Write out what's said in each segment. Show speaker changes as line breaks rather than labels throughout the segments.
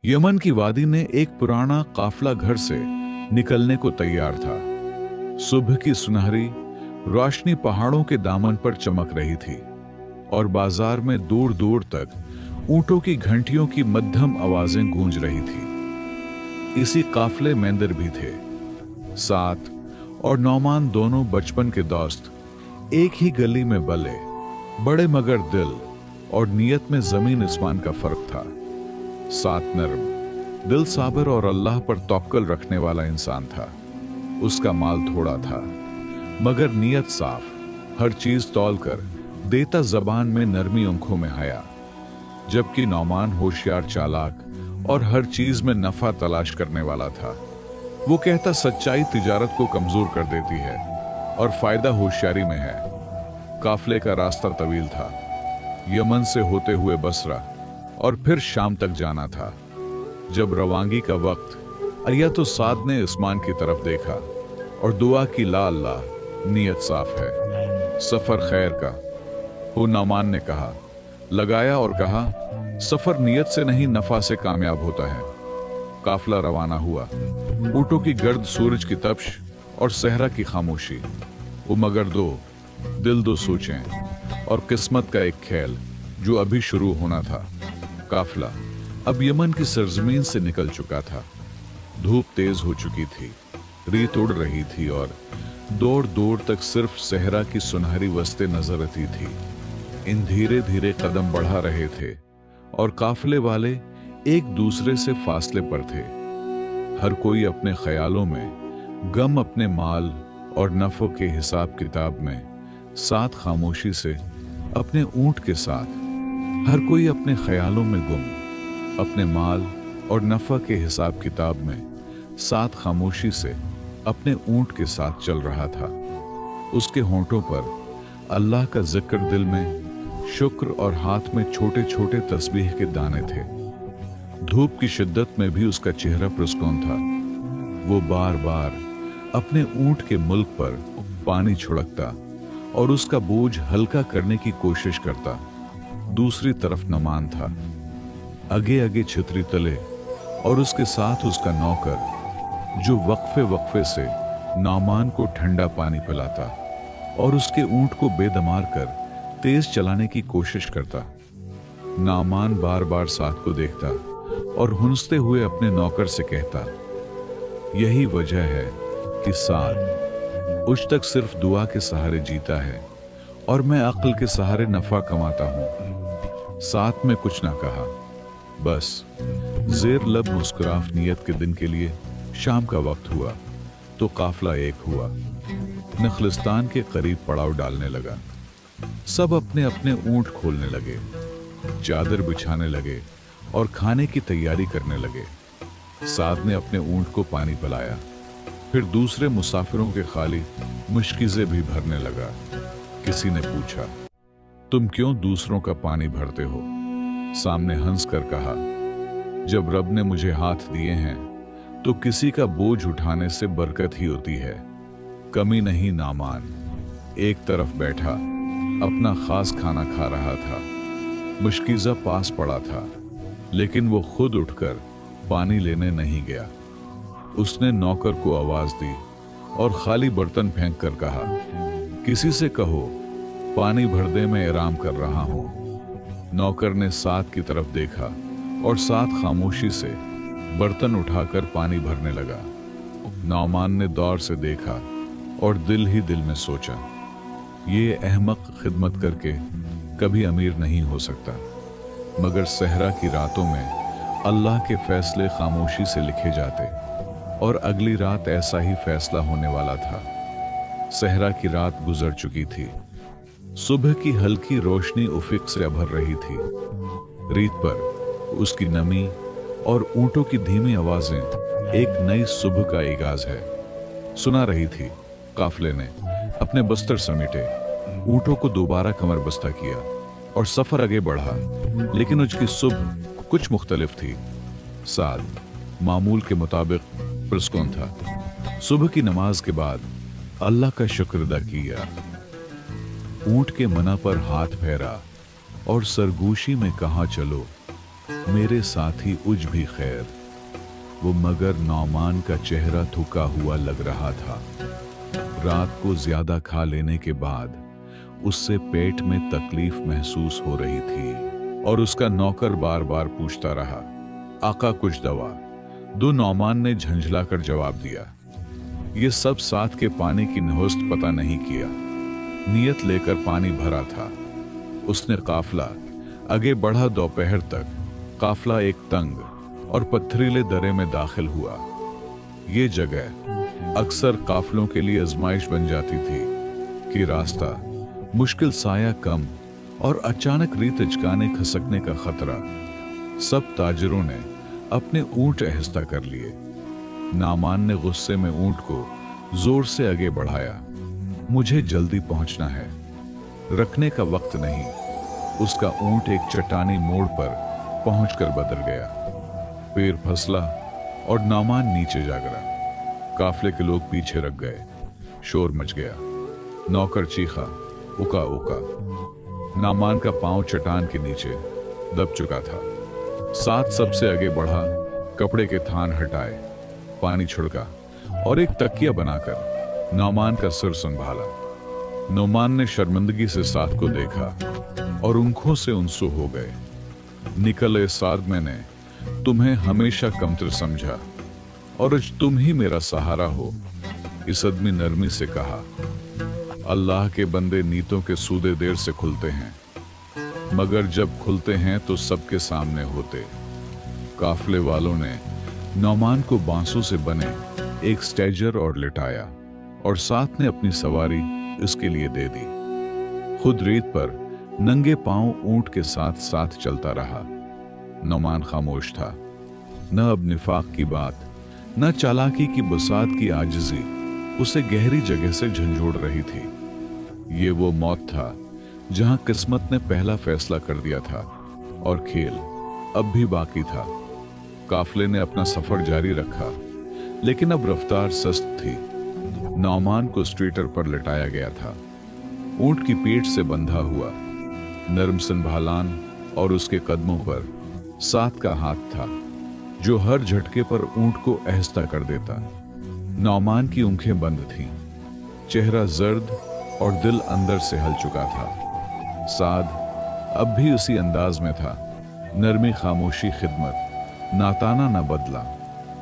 Yemen की वादी में एक पुराना काफिला घर से निकलने को तैयार था। सुबह की सुनहरी रोशनी पहाड़ों के दामन पर चमक रही थी और बाजार में दूर दूर तक ऊंटों की घंटियों की मध्यम आवाजें गूंज रही थी। इसी काफिले में अंदर भी थे। सात और नौमान दोनों बचपन के दोस्त एक ही गली में बले, बड़े मगर दिल और नियत में जमीन आसमान का फर्क था। सात नर्म, दिल साबिर और अल्लाह पर तवक्कल रखने वाला इंसान था। उसका माल थोड़ा था मगर नियत साफ, हर चीज तौल कर देता, जबान में नरमी, आंखों में हया। जबकि नौमान होशियार, चालाक और हर चीज में नफा तलाश करने वाला था। वो कहता, सच्चाई तिजारत को कमजोर कर देती है और फायदा होशियारी में है। काफिले का रास्ता तवील था। यमन से होते हुए बसरा और फिर शाम तक जाना था। जब रवांगी का वक्त आया तो साद ने आसमान की तरफ देखा और दुआ की, ला अल्लाह, नियत साफ है, सफर खैर का। वो नौमान ने कहा, लगाया और कहा, सफर नियत से नहीं नफा से कामयाब होता है। काफिला रवाना हुआ। ऊंटों की गर्द, सूरज की तपश और सहरा की खामोशी। वो मगर दो, दिल दो सोचें और किस्मत का एक खेल जो अभी शुरू होना था। काफिला अब यमन की सरजमीन से निकल चुका था। धूप तेज हो चुकी थी, रेत उड़ रही थी और दूर दूर तक सिर्फ सहरा की सुनहरी वस्तें नजर आती थी। इन धीरे धीरे कदम बढ़ा रहे थे और काफिले वाले एक दूसरे से फासले पर थे। हर कोई अपने ख्यालों में, गम अपने माल और नफो के हिसाब किताब में, साथ खामोशी से अपने ऊंट के साथ। हर कोई अपने ख्यालों में गुम, अपने माल और नफा के हिसाब किताब में, साथ खामोशी से अपने ऊंट के साथ चल रहा था। उसके होंठों पर अल्लाह का जिक्र, दिल में शुक्र और हाथ में छोटे छोटे तस्बीह के दाने थे। धूप की शिद्दत में भी उसका चेहरा पुरस्कून था। वो बार बार अपने ऊंट के मुल्क पर पानी छिड़कता और उसका बोझ हल्का करने की कोशिश करता। दूसरी तरफ नौमान था, आगे आगे छतरी तले, और उसके साथ उसका नौकर जो वक्फे वक्फे से नौमान को ठंडा पानी पिलाता और उसके ऊंट को बेदमार कर तेज चलाने की कोशिश करता। नौमान बार बार साथ को देखता और हुंसते हुए अपने नौकर से कहता, यही वजह है कि साद उस तक सिर्फ दुआ के सहारे जीता है और मैं अक्ल के सहारे नफा कमाता हूं। साथ में कुछ ना कहा, बस जेर लब मुस्कुराफ। नियत के दिन के लिए शाम का वक्त हुआ तो काफिला एक हुआ, नखलिस्तान के करीब पड़ाव डालने लगा। सब अपने अपने ऊंट खोलने लगे, चादर बिछाने लगे और खाने की तैयारी करने लगे। साद ने अपने ऊंट को पानी पिलाया, फिर दूसरे मुसाफिरों के खाली मुश्किज़े भी भरने लगा। किसी ने पूछा, तुम क्यों दूसरों का पानी भरते हो? सामने हंस कर कहा, जब रब ने मुझे हाथ दिए हैं तो किसी का बोझ उठाने से बरकत ही होती है। कमी नहीं। नामान एक तरफ बैठा अपना खास खाना खा रहा था। मुश्किज़ा पास पड़ा था लेकिन वो खुद उठकर पानी लेने नहीं गया। उसने नौकर को आवाज दी और खाली बर्तन फेंक कर कहा, किसी से कहो पानी भर दे, मैं आराम कर रहा हूं। नौकर ने साथ की तरफ देखा और साथ खामोशी से बर्तन उठाकर पानी भरने लगा। नौमान ने दौर से देखा और दिल ही दिल में सोचा, ये अहमक खिदमत करके कभी अमीर नहीं हो सकता। मगर सहरा की रातों में अल्लाह के फैसले खामोशी से लिखे जाते और अगली रात ऐसा ही फैसला होने वाला था। सहरा की रात गुजर चुकी थी। सुबह की हल्की रोशनी उफक से अभर रही थी। रेत पर उसकी नमी और ऊंटों की धीमी आवाजें एक नई सुबह का आगाज है सुना रही थी। काफिले ने अपने बस्तर समेटे, ऊंटों को दोबारा कमर बस्ता किया और सफर आगे बढ़ा। लेकिन उसकी सुबह कुछ मुख्तलिफ थी। साद मामूल के मुताबिक पुरस्कून था। सुबह की नमाज के बाद अल्लाह का शुक्र अदा किया, ऊंट के मना पर हाथ फेरा और सरगोशी में कहा, चलो मेरे साथी उज भी खैर। वो मगर नौमान का चेहरा थका हुआ लग रहा था। रात को ज्यादा खा लेने के बाद उससे पेट में तकलीफ महसूस हो रही थी और उसका नौकर बार बार पूछता रहा, आका कुछ दवा दो। नौमान ने झंझलाकर जवाब दिया, ये सब साथ के पानी की नहुस्त पता नहीं किया। नियत लेकर पानी भरा था। उसने काफला आगे बढ़ा। दोपहर तक काफला एक तंग और पथरीले दर्रे में दाखिल हुआ। ये जगह अक्सर काफलों के लिए आजमाइश बन जाती थी कि रास्ता मुश्किल, साया कम और अचानक रेत अचकाने खसकने का खतरा। सब ताजिरों ने अपने ऊंट आहिस्ता कर लिए। नामान ने गुस्से में ऊंट को जोर से आगे बढ़ाया। मुझे जल्दी पहुंचना है, रखने का वक्त नहीं। उसका ऊंट एक चट्टानी मोड़ पर पहुंचकर बदल गया। पैर फसला और नामान नीचे जा गिरा। काफले के लोग पीछे रख गए। शोर मच गया। नौकर चीखा, उका उका। नामान का पांव चट्टान के नीचे दब चुका था। साथ सबसे आगे बढ़ा, कपड़े के थान हटाए, पानी छिड़का और एक तकिया बनाकर नौमान का सिर संभाला। नौमान ने शर्मिंदगी से साथ को देखा और आंखों से उंसू हो गए। निकले साद, मैंने तुम्हें हमेशा कमतर समझा और आज तुम ही मेरा सहारा हो। इस आदमी नरमी से कहा, अल्लाह के बंदे नीतों के सूदे देर से खुलते हैं, मगर जब खुलते हैं तो सबके सामने होते। काफले वालों ने नौमान को बांसों से बने एक स्टेजर और लिटाया और साथ ने अपनी सवारी इसके लिए दे दी। खुद रेत पर नंगे पांव ऊंट के साथ साथ चलता रहा। नौमान खामोश था। न अब निफाक की बात, न चालाकी की बुसात की आजिज़ी उसे गहरी जगह से झंझोड़ रही थी। ये वो मौत था जहां किस्मत ने पहला फैसला कर दिया था और खेल अब भी बाकी था। काफले ने अपना सफर जारी रखा, लेकिन अब रफ्तार सस्त थी। नौमान को स्ट्रेटर पर लिटाया गया था। ऊंट की पीठ से बंधा हुआ नरम संभालान और उसके कदमों पर साथ का हाथ था जो हर झटके पर ऊंट को आहिस्ता कर देता। नौमान की आंखें बंद थीं, चेहरा जर्द और दिल अंदर से हल चुका था। साद अब भी उसी अंदाज में था। नरमी, खामोशी, खिदमत, नाताना न बदला,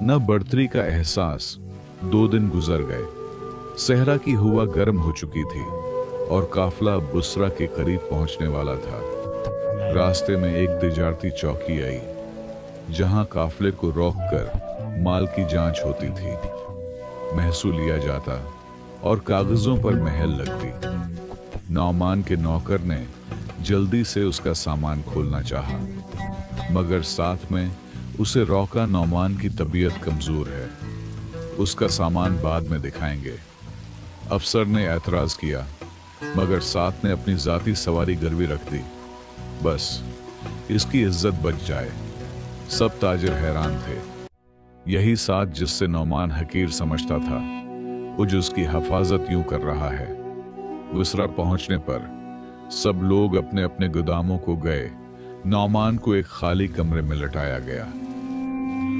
न बढ़तरी का एहसास। 2 दिन गुजर गए। सहरा की हुआ गर्म हो चुकी थी और काफला बुसरा के करीब पहुंचने वाला था। रास्ते में एक तिजारती चौकी आई जहां काफले को रोककर माल की जांच होती थी, महसूल लिया जाता और कागजों पर महल लगती। नौमान के नौकर ने जल्दी से उसका सामान खोलना चाहा, मगर साथ में उसे रोका। नौमान की तबीयत कमजोर है, उसका सामान बाद में दिखाएंगे। अफसर ने एतराज किया, मगर साथ ने अपनी जाती सवारी गिरवी रख दी। बस इसकी इज्जत बच जाए। सब ताजिर हैरान थे। यही साथ जिससे नौमान हकीर समझता था, उज उसकी हिफाजत यूं कर रहा है। विसरा पहुंचने पर सब लोग अपने अपने गोदामों को गए। नौमान को एक खाली कमरे में लटाया गया।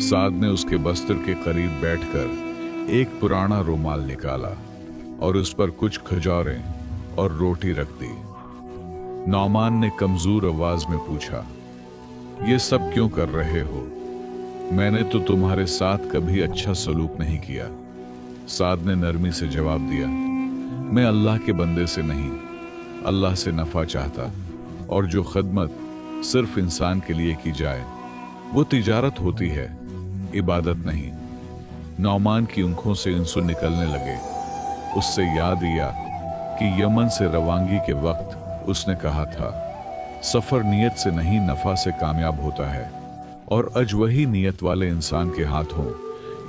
साद ने उसके बस्तर के करीब बैठकर एक पुराना रुमाल निकाला और उस पर कुछ खजूरें और रोटी रख दी। नौमान ने कमजोर आवाज में पूछा, ये सब क्यों कर रहे हो? मैंने तो तुम्हारे साथ कभी अच्छा सलूक नहीं किया। साद ने नरमी से जवाब दिया, मैं अल्लाह के बंदे से नहीं, अल्लाह से नफा चाहता, और जो खदमत सिर्फ इंसान के लिए की जाए वो तिजारत होती है, इबादत नहीं। नौमान की आंखों से आंसू निकलने लगे। उससे याद आया कि यमन से रवानगी के वक्त उसने कहा था, सफर नियत से नहीं नफा से कामयाब होता है, और अज वही नियत वाले इंसान के हाथों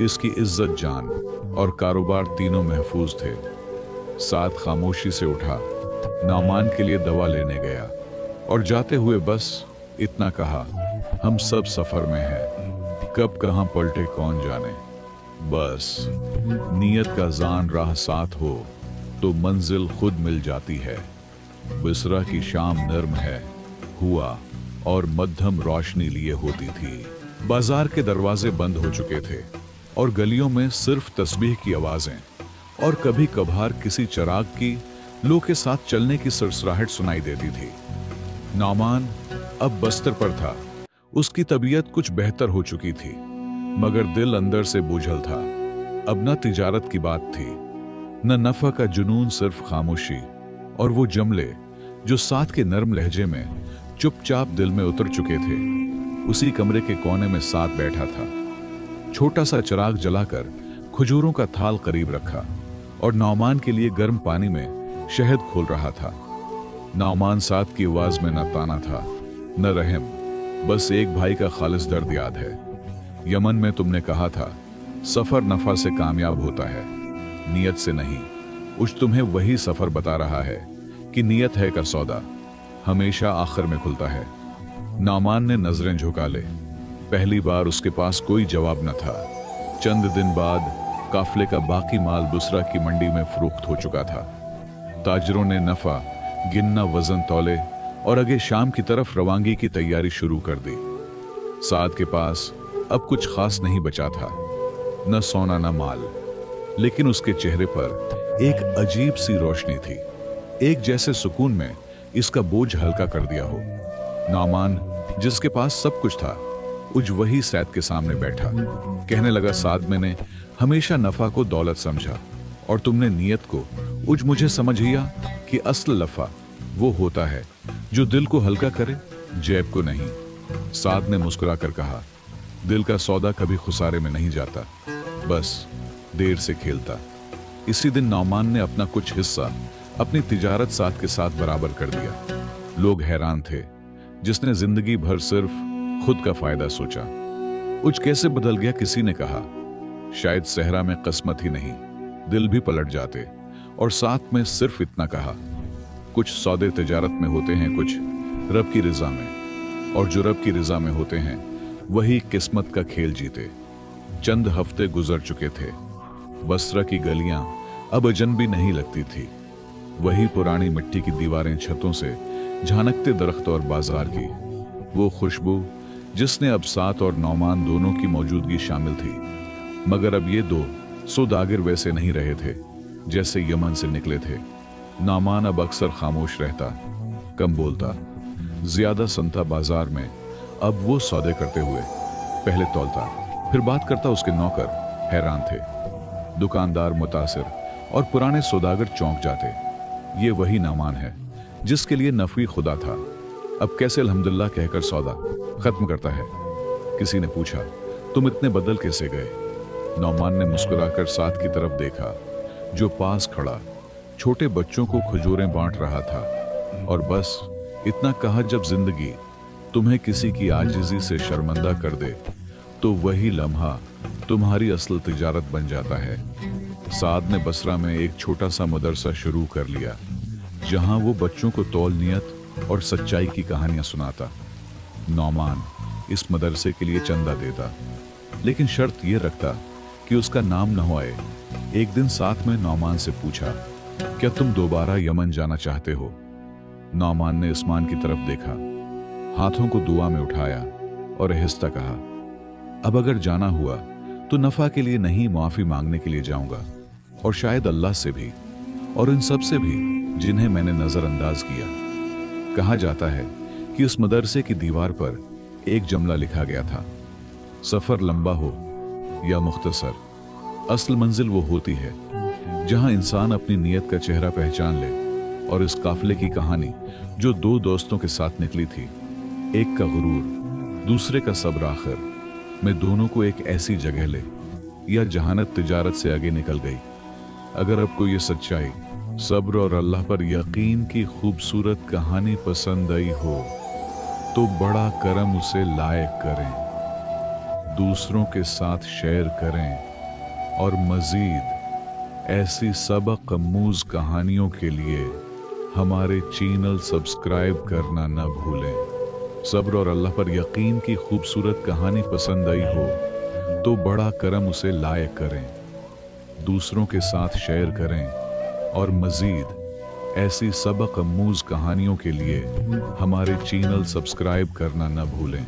इसकी इज्जत, जान और कारोबार तीनों महफूज थे। साद खामोशी से उठा, नौमान के लिए दवा लेने गया और जाते हुए बस इतना कहा, हम सब सफर में हैं, कब कहां पलटे कौन जाने। बस नियत का जान राह साथ हो तो मंजिल खुद मिल जाती है। बिसरा की शाम नर्म है, हुआ और मध्यम रोशनी लिए होती थी। बाजार के दरवाजे बंद हो चुके थे और गलियों में सिर्फ तस्बीह की आवाजें और कभी कभार किसी चिराग की लो के साथ चलने की सरसराहट सुनाई देती थी। नौमान अब बस्तर पर था। उसकी तबीयत कुछ बेहतर हो चुकी थी, मगर दिल अंदर से बोझल था। अब न तिजारत की बात थी, न नफा का जुनून, सिर्फ खामोशी और वो जमले जो साथ के नर्म लहजे में चुपचाप दिल में उतर चुके थे। उसी कमरे के कोने में साथ बैठा था, छोटा सा चिराग जलाकर खजूरों का थाल करीब रखा और नौमान के लिए गर्म पानी में शहद खोल रहा था। नौमान साथ की आवाज में न ताना था न रहम, बस एक भाई का खालिस दर्द याद है। यमन में तुमने कहा था सफर नफा से कामयाब होता है, नियत से नहीं। उज तुम्हें वही सफर बता रहा है कि नियत है का सौदा हमेशा आखिर में खुलता है। नौमान ने नजरें झुका ले। पहली बार उसके पास कोई जवाब न था। चंद दिन बाद काफले का बाकी माल बुसरा की मंडी में फरोख्त हो चुका था। ताजरों ने नफा गिनना, वजन तौले और आगे शाम की तरफ रवानगी की तैयारी शुरू कर दी। साद के पास अब कुछ खास नहीं बचा था, न सोना न माल, लेकिन उसके चेहरे पर एक अजीब सी रोशनी थी, एक जैसे सुकून में इसका बोझ हल्का कर दिया हो। नौमान जिसके पास सब कुछ था, उज वही सैद के सामने बैठा। कहने लगा, साद मैंने हमेशा नफा को दौलत समझा और तुमने नियत को उज मुझे समझिया कि असल नफा वो होता है जो दिल को हल्का करे, जेब को नहीं। साद ने मुस्कुराकर कहा, दिल का सौदा कभी खुसारे में नहीं जाता, बस देर से खेलता। इसी दिन नौमान ने अपना कुछ हिस्सा अपनी तिजारत साथ के साथ बराबर कर दिया। लोग हैरान थे, जिसने जिंदगी भर सिर्फ खुद का फायदा सोचा। उज कैसे बदल गया, किसी ने कहा। शायद सहरा में किस्मत ही नहीं, दिल भी पलट जाते। और साथ में सिर्फ इतना कहा, कुछ सौदे तिजारत में होते हैं, कुछ रब की रजा में, और जो रब की रजा में होते हैं वही किस्मत का खेल जीते। चंद हफ्ते गुजर चुके थे। बसरा की गलियां अब अजनबी नहीं लगती थी। वही पुरानी मिट्टी की दीवारें, छतों से झांकते दरख्त और बाजार की वो खुशबू जिसने अब सात और नौमान दोनों की मौजूदगी शामिल थी। मगर अब ये दो सौदागर वैसे नहीं रहे थे जैसे यमन से निकले थे। नौमान अब अक्सर खामोश रहता, कम बोलता, ज्यादा संता बाजार में। अब वो सौदे करते हुए पहले तौलता, फिर बात करता। उसके नौकर हैरान थे, दुकानदार मुतासिर और पुराने सौदागर चौंक जाते। ये वही नौमान है जिसके लिए नफी खुदा था, अब कैसे अल्हम्दुलिल्लाह कहकर सौदा खत्म करता है। किसी ने पूछा, तुम इतने बदल कैसे गए? नौमान ने मुस्कुराकर साथ की तरफ देखा, जो पास खड़ा छोटे बच्चों को खजूरें बांट रहा था, और बस इतना कहा, जब जिंदगी तुम्हें किसी की आजिजी से शर्मिंदा कर दे तो वही लम्हा तुम्हारी असल तिजारत बन जाता है। साद ने बसरा में एक छोटा सा मदरसा शुरू कर लिया, जहां वो बच्चों को तौलनियत और सच्चाई की कहानियां सुनाता। नौमान इस मदरसे के लिए चंदा देता, लेकिन शर्त यह रखता कि उसका नाम न हो आए। एक दिन साथ में नौमान से पूछा, क्या तुम दोबारा यमन जाना चाहते हो? नौमान ने आसमान की तरफ देखा, हाथों को दुआ में उठाया और आहिस्ता कहा, अब अगर जाना हुआ तो नफा के लिए नहीं, माफी मांगने के लिए जाऊंगा, और शायद अल्लाह से भी, और इन सब से भी जिन्हें मैंने नजरअंदाज किया। कहा जाता है कि उस मदरसे की दीवार पर एक जुमला लिखा गया था, सफर लंबा हो या मुख्तसर, असल मंजिल वो होती है जहां इंसान अपनी नीयत का चेहरा पहचान ले। और इस काफिले की कहानी जो दो दोस्तों के साथ निकली थी, एक का गुरूर, दूसरे का सब्र, आखिर में दोनों को एक ऐसी जगह ले या जहानत तिजारत से आगे निकल गई। अगर आपको ये सच्चाई, सब्र और अल्लाह पर यकीन की खूबसूरत कहानी पसंद आई हो तो बड़ा करम उसे लायक करें, दूसरों के साथ शेयर करें, और मजीद ऐसी सबक अमूज कहानियों के लिए हमारे चैनल सब्सक्राइब करना न भूलें। सब्र और अल्लाह पर यकीन की खूबसूरत कहानी पसंद आई हो तो बड़ा करम उसे लायक करें, दूसरों के साथ शेयर करें, और मजीद ऐसी सबक अमूज कहानियों के लिए हमारे चैनल सब्सक्राइब करना न भूलें।